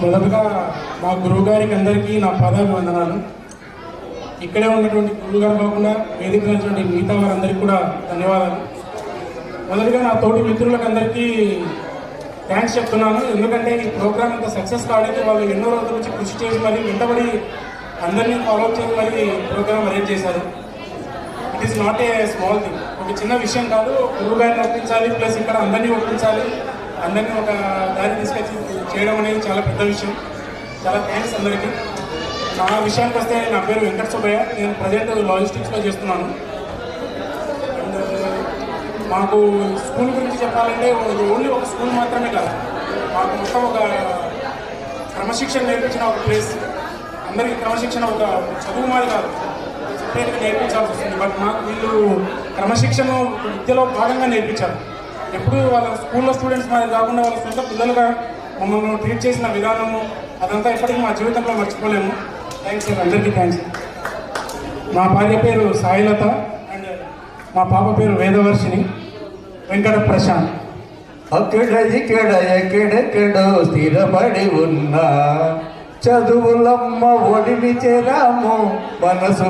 మొదటగా మా గురువు గారికి అందరికీ నా పాదాభివందనాలు. ఇక్కడే ఉన్నటువంటి గురువు గారు కాకుండా వేదిక ఉన్నటువంటి మిగతా వారందరికీ కూడా ధన్యవాదాలు. మొదటిగా నా తోటి మిత్రులకు అందరికీ థ్యాంక్స్ చెప్తున్నాను. ఎందుకంటే ఈ ప్రోగ్రామ్ ఇంత సక్సెస్ కావడానికి వాళ్ళు ఎన్నో రోజుల నుంచి కృషి చేసి మరి వెంటబడి అందరినీ ఫాలో చేసి మరి ప్రోగ్రామ్ అరేంజ్ చేశారు. It is not a small thing. ఒక చిన్న విషయం కాదు. గురువు గారిని ఒప్పించాలి, ప్లస్ ఇక్కడ అందరినీ ఒప్పించాలి, అందరినీ ఒక దారి తీసుకొచ్చి చేయడం అనేది చాలా పెద్ద విషయం. చాలా థ్యాంక్స్ అందరికీ. నా విషయానికి వస్తే నా పేరు వెంకట సుబ్బయ్య. నేను ప్రజెంట్ లాజిస్టిక్స్లో చేస్తున్నాను. అండ్ మాకు స్కూల్ గురించి చెప్పాలంటే ఇది ఓన్లీ ఒక స్కూల్ మాత్రమే కాదు, మాకు మొత్తం ఒక క్రమశిక్షణ నేర్పించిన ఒక ప్లేస్. అందరికీ క్రమశిక్షణ ఒక చదువు మాది కాదు, సపరేట్గా నేర్పించాల్సి వస్తుంది. బట్ మాకు వీళ్ళు క్రమశిక్షణ విద్యలో భాగంగా నేర్పించారు. ఎప్పుడు వాళ్ళ స్కూల్లో స్టూడెంట్స్ మాది కాకుండా వాళ్ళ సొంత పిల్లలుగా మమ్మల్ని ట్రీట్ చేసిన విధానము అదంతా ఎప్పటికీ మా జీవితంలో మర్చిపోలేము. థ్యాంక్స్ సార్, అందరికీ థ్యాంక్స్. మా భార్య పేరు సాయిలత అండ్ మా పాప పేరు వేదవర్షిని. వెంకట ప్రశాంత్. అక్కడ ఇక్కడ ఎక్కడెక్కడో స్థిరపడి ఉన్నా చదువులమ్మ ఒడిని చేరాము మనసు